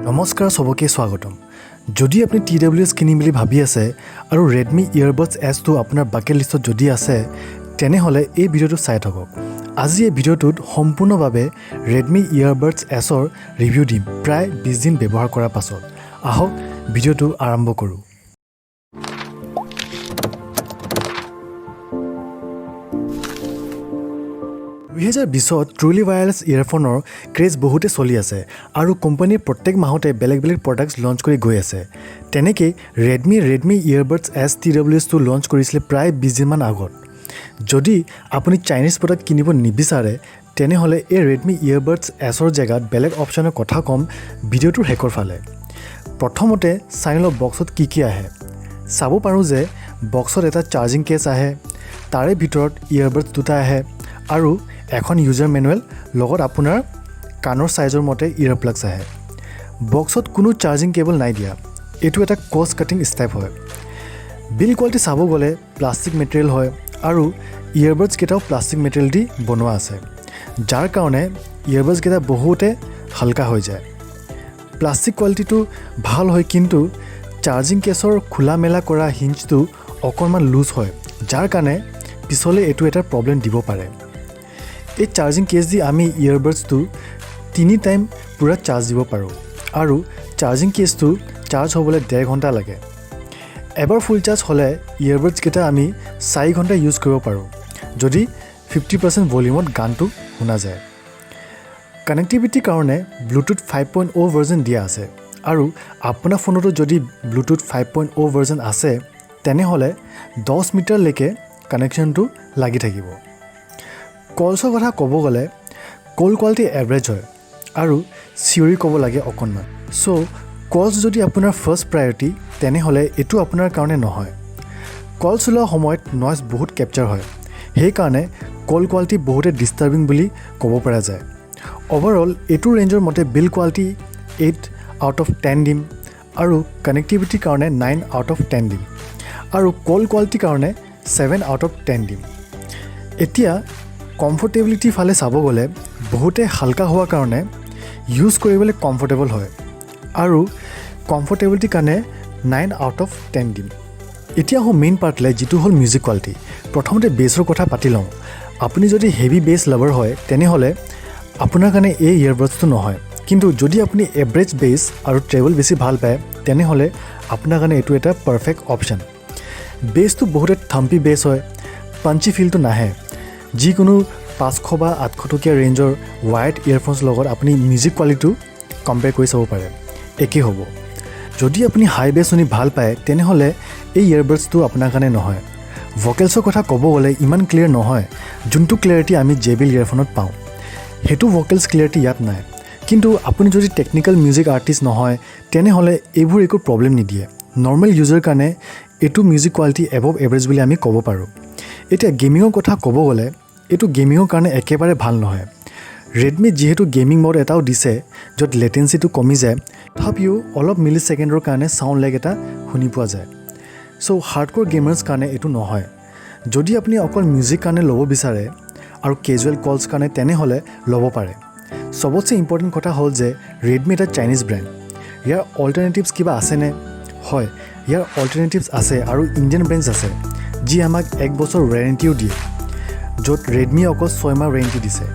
নমস্কাৰ সবকে স্বাগতম। যদি আপুনি TWS কিনিম বুলি ভাবি আছে আৰু Redmi Earbuds S2 আপোনাৰ বাকেট লিষ্টত যদি আছে তেনেহলে এই ভিডিওটো চাই থাকক। আজি এই ভিডিওটোত সম্পূৰ্ণভাৱে Redmi Earbuds Sৰ ৰিভিউ দিম প্ৰায় 20 দিন ব্যৱহাৰ কৰাৰ পাছত। আহক ভিডিওটো আৰম্ভ কৰোঁ। 2020ত ট্ৰুলি ৱায়াৰলেছ ইয়েৰফোনৰ ক্ৰেজ বহুতে চলি আছে আৰু কোম্পানীৰ প্ৰত্যেক মাহতে বেলেগ প্ৰডাক্টছ লঞ্চ কৰি গৈ আছে। তেনেকৈ Redmi Earbuds S TWS2 launch কৰিছিলে প্ৰায় 20 দিনমান আগত। যদি আপুনি চাইনিজ প্ৰডাক্ট কিনিব নিবিচাৰে তেনেহলে এই Redmi Earbuds Sৰ জেগাত বেলেগ অপচনৰ কথা কম ভিডিওটোৰ শেষৰ ফালে। প্ৰথমতে চাই লওক বক্সত কি আহে। চাব পাৰোঁ যে বক্সত এটা চাৰ্জিং কেছ আহে, তাৰে ভিতৰত ইয়েৰবাডছ দুটা আহে আৰু এখন ইউজাৰ মেনুৱেল লগত আপোনাৰ কাণৰ সাইজৰ মতে ইয়েৰ প্লাগছ আহে। বক্সত কোনো চাৰ্জিং কেবল নাই দিয়া। এইটো এটা কষ্ট কাটিং ষ্টেপ হয়। বিল কোৱালিটি চাব গ'লে প্লাষ্টিক মেটেৰিয়েল হয় আৰু ইয়েৰবাডছ কেইটাও প্লাষ্টিক মেটেৰিয়েল দি বনোৱা আছে, যাৰ কাৰণে ইয়েৰবাডছ কেইটা বহুতে হালকা হৈ যায়। প্লাষ্টিক কোৱালিটিটো ভাল হয়, কিন্তু চাৰ্জিং কেছৰ খোলা মেলা কৰা হিঞ্জটো অকণমান লুজ হয়, যাৰ কাৰণে পিছলৈ এইটো এটা প্ৰব্লেম দিব পাৰে। এই চাৰ্জিং কেছ দি আমি ইয়েৰবাডছটো 3 টাইম পুৰা চাৰ্জ দিব পাৰোঁ আৰু চাৰ্জিং কেছটো চাৰ্জ হ'বলৈ 1.5 ঘণ্টা লাগে। এবাৰ ফুল চাৰ্জ হ'লে ইয়েৰবাডছ কেইটা আমি 4 ঘণ্টা ইউজ কৰিব পাৰোঁ যদি 50% ভলিউমত গানটো শুনা যায়। কানেক্টিভিটিৰ কাৰণে ব্লুটুথ 5.0 ভাৰ্জন দিয়া আছে আৰু আপোনাৰ ফোনতো যদি ব্লুটুথ 5.0 ভাৰ্জন আছে তেনেহ'লে 10 মিটাৰলৈকে কানেকশ্যনটো লাগি থাকিব। কলছৰ কথা ক'ব গ'লে কল কোৱালিটি এভাৰেজ হয় আৰু চিঞৰি ক'ব লাগে অকণমান। চ' কলছ যদি আপোনাৰ ফাৰ্ষ্ট প্ৰায়ৰিটি তেনেহ'লে এইটো আপোনাৰ কাৰণে নহয়। কল চলোৱা সময়ত নইজ বহুত কেপচাৰ হয়, সেইকাৰণে কল কোৱালিটি বহুতে ডিষ্টাৰ্বিং বুলি ক'ব পৰা যায়। অভাৰঅল এইটো ৰেঞ্জৰ মতে বিল কোৱালিটি 8 আউট অফ 10 দিম আৰু কানেক্টিভিটিৰ কাৰণে 9 আউট অফ 10 দিম আৰু কল কোৱালিটিৰ কাৰণে 7 আউট অফ 10 দিম। এতিয়া কমফৰ্টেবিলিটিৰ ফালে চাব গ'লে বহুতে হালকা হোৱাৰ কাৰণে ইউজ কৰিবলৈ কমফৰ্টেবল হয় আৰু কমফৰ্টেবিলিটিৰ কাৰণে 9 আউট অফ 10 দিম। এতিয়া আহোঁ মেইন পাৰ্টলৈ, যিটো হ'ল মিউজিক কোৱালিটি। প্ৰথমতে বেছৰ কথা পাতি লওঁ। আপুনি যদি হেভি বেছ লাভাৰ হয় তেনেহ'লে আপোনাৰ কাৰণে এই ইয়েৰবাডছটো নহয়, কিন্তু যদি আপুনি এভাৰেজ বেছ আৰু ট্ৰেভেল বেছি ভাল পায় তেনেহ'লে আপোনাৰ কাৰণে এইটো এটা পাৰফেক্ট অপশ্যন। বেছটো বহুতে থাম্পি বেছ হয়, পাঞ্চি ফিলটো নাহে। যিকোনো 500 বা 800 টকীয়া ৰেঞ্জৰ ৱায়াৰ্ড ইয়েৰফোনছ লগত আপুনি মিউজিক কোৱালিটিটো কম্পেয়াৰ কৰি চাব পাৰে, একেই হ'ব। যদি আপুনি হাই বেছ শুনি ভাল পায় তেনেহ'লে এই ইয়েৰবাডছটো আপোনাৰ কাৰণে নহয়। ভকেলছৰ কথা ক'ব গ'লে ইমান ক্লিয়াৰ নহয়, যোনটো ক্লিয়াৰিটি আমি JBL ইয়েৰফোনত পাওঁ সেইটো ভকেলছ ক্লিয়াৰিটি ইয়াত নাই। কিন্তু আপুনি যদি টেকনিকেল মিউজিক আৰ্টিষ্ট নহয় তেনেহ'লে এইবোৰ একো প্ৰব্লেম নিদিয়ে। নৰ্মেল ইউজাৰ কাৰণে এইটো মিউজিক কোৱালিটি এবভ এভাৰেজ বুলি আমি ক'ব পাৰোঁ। এতিয়া গেমিঙৰ কথা ক'ব গ'লে এইটো গেমিঙৰ কাৰণে একেবাৰে ভাল নহয়। ৰেডমি যিহেতু গেমিং মড এটাও দিছে য'ত লেটেঞ্চিটো কমি যায়, তথাপিও অলপ মিলি ছেকেণ্ডৰ কাৰণে চাউণ্ড লেগ এটা শুনি পোৱা যায়। চ' হাৰ্ডক'ৰ গেমাৰ্ছ কাৰণে এইটো নহয়। যদি আপুনি অকল মিউজিক কাৰণে ল'ব বিচাৰে আৰু কেজুৱেল কলছ কাৰণে তেনেহ'লে ল'ব পাৰে। চবতছে ইম্পৰ্টেণ্ট কথা হ'ল যে ৰেডমি এটা চাইনিজ ব্ৰেণ্ড। ইয়াৰ অল্টাৰনেটিভছ কিবা আছেনে? হয়, ইয়াৰ অল্টাৰনেটিভছ আছে আৰু ইণ্ডিয়ান ব্ৰেণ্ডছ আছে যি আমাক 1 বছৰ ৱাৰেণ্টিও দিয়ে, য'ত ৰেডমি অকল 6 মাহ ৱাৰেণ্টি দিছে।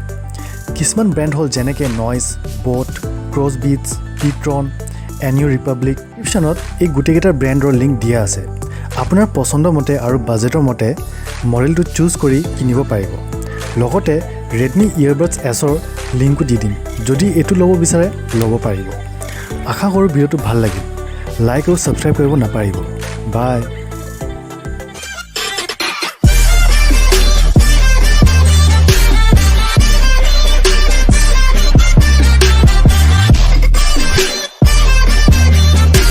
কিছুমান ব্ৰেণ্ড হ'ল যেনেকৈ নইজ, বোট, ক্ৰছবিটছ, কিট্ৰন, এনিউ ৰিপাব্লিক। ডিছক্ৰিপশ্যনত এই গোটেইকেইটা ব্ৰেণ্ডৰ লিংক দিয়া আছে। আপোনাৰ পচন্দ মতে আৰু বাজেটৰ মতে মডেলটো চুজ কৰি কিনিব পাৰিব। লগতে Redmi Earbuds Sৰ লিংকো দি দিম, যদি এইটো ল'ব বিচাৰে ল'ব পাৰিব। আশা কৰোঁ ভিডিঅ'টো ভাল লাগিল। লাইক আৰু ছাবস্ক্ৰাইব কৰিব নাপাহৰিব। বাই।